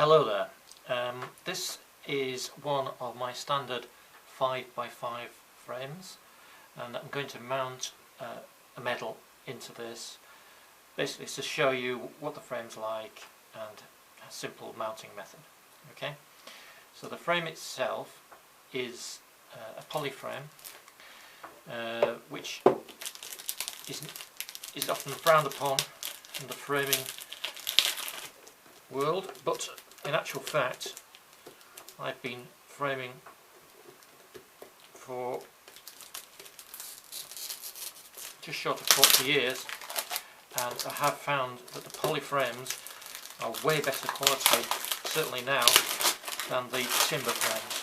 Hello there. This is one of my standard 5x5 frames, and I'm going to mount a medal into this. Basically it's to show you what the frame's like and a simple mounting method. Okay, so the frame itself is a poly frame, which is often frowned upon in the framing world, but in actual fact I've been framing for just short of 40 years, and I have found that the poly frames are way better quality, certainly now, than the timber frames.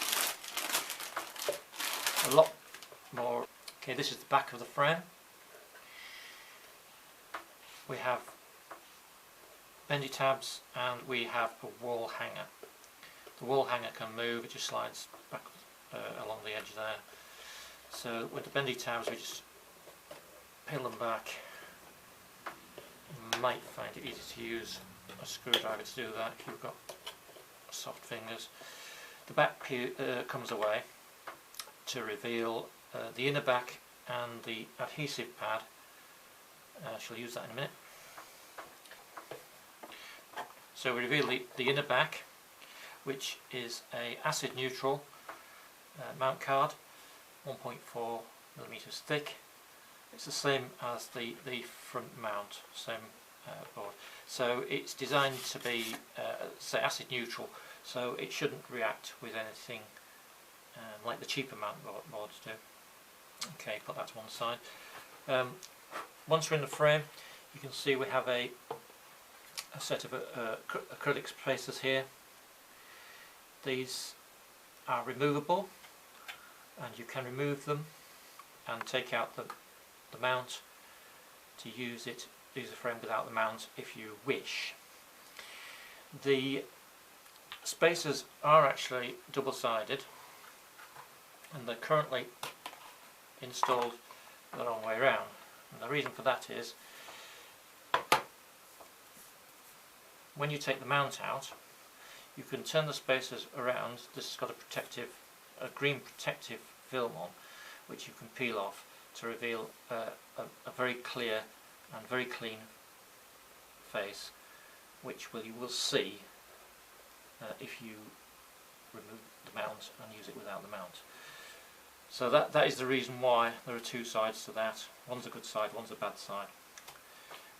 A lot more. Okay, this is the back of the frame. We have bendy tabs and we have a wall hanger. The wall hanger can move, it just slides back along the edge there. So with the bendy tabs we just peel them back. You might find it easy to use a screwdriver to do that if you've got soft fingers. The back comes away to reveal the inner back and the adhesive pad. I shall use that in a minute. So we reveal the inner back, which is a acid neutral mount card, 1.4 millimeters thick. It's the same as the front mount, same board. So it's designed to be say acid neutral, so it shouldn't react with anything like the cheaper mount boards do. Okay, put that to one side. Once we're in the frame, you can see we have a set of acrylic spacers here. These are removable, and you can remove them and take out the mount to use the frame without the mount if you wish. The spacers are actually double-sided, and they're currently installed the wrong way around, and the reason for that is when you take the mount out, you can turn the spacers around. This has got a green protective film on, which you can peel off to reveal a very clear and very clean face, which you will see if you remove the mount and use it without the mount. So that is the reason why there are two sides to that. One's a good side, one's a bad side.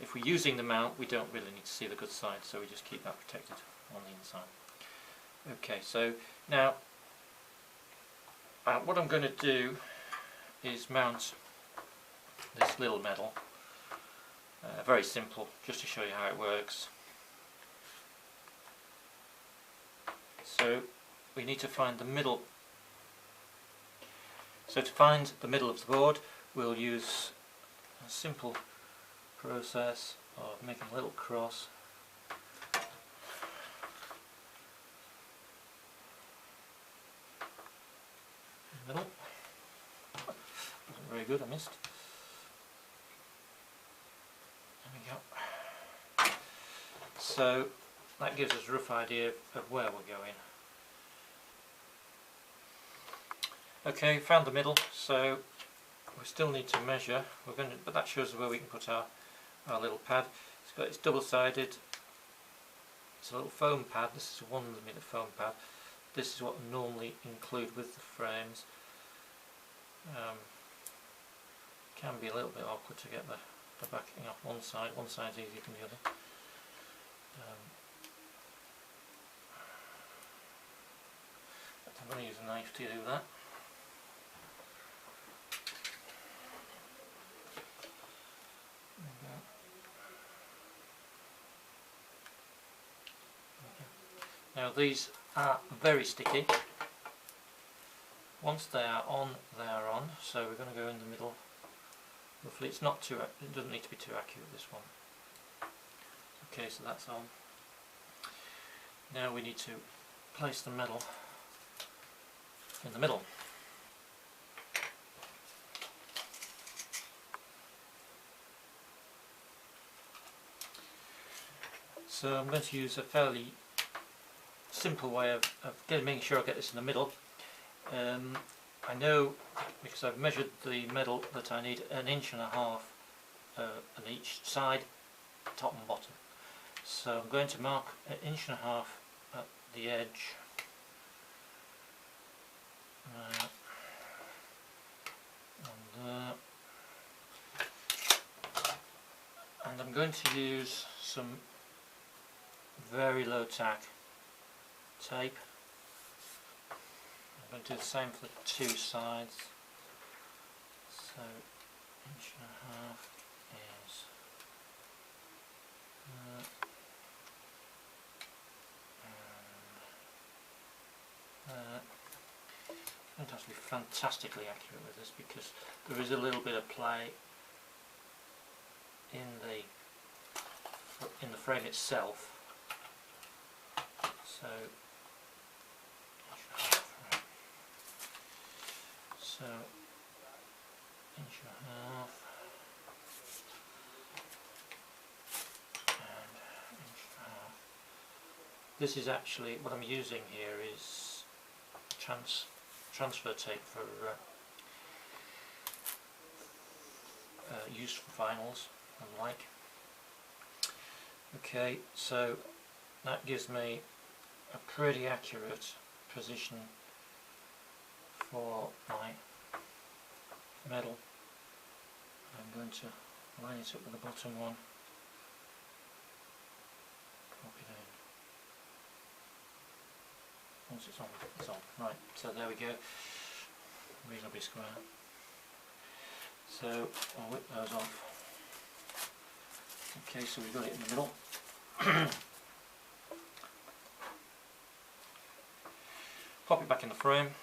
If we're using the mount, we don't really need to see the good side, so we just keep that protected on the inside. Okay, so now what I'm going to do is mount this little medal. Very simple, just to show you how it works. So we need to find the middle. So to find the middle of the board, we'll use a simple process of making a little cross. Middle. Wasn't very good, I missed. There we go. So that gives us a rough idea of where we're going. Okay, found the middle, so we still need to measure. But that shows us where we can put our little pad. It's double-sided. It's a little foam pad. This is a 1 millimeter foam pad. This is what I normally include with the frames. Can be a little bit awkward to get the backing off one side. One side's easier than the other. I'm going to use a knife to do that. Now these are very sticky. Once they are on, they are on. So we're going to go in the middle. Roughly, it doesn't need to be too accurate, this one. Okay, so that's on. Now we need to place the medal in the middle. So I'm going to use a fairly simple way of making sure I get this in the middle. I know, because I've measured the metal, that I need 1.5 inches on each side, top and bottom. So I'm going to mark 1.5 inches at the edge. And I'm going to use some very low tack tape. I'm going to do the same for the two sides. So 1.5 inches is I'm going to have to be fantastically accurate with this, because there is a little bit of play in the frame itself. So 1.5 inch and 1.5 and 1.5 inch. This is actually what I'm using here is transfer tape for use for vinyls and like. Okay, so that gives me a pretty accurate position for my metal. I'm going to line it up with the bottom one, pop it in. Once it's on, it's on. Right, so there we go, reasonably square. So I'll whip those off. Okay, so we've got it in the middle. Pop it back in the frame.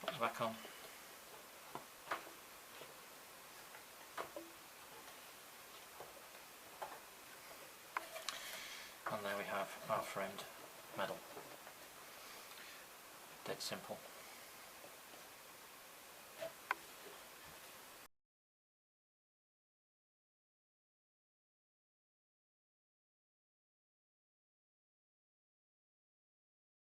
Pop it back on. And there we have our framed medal. Dead simple.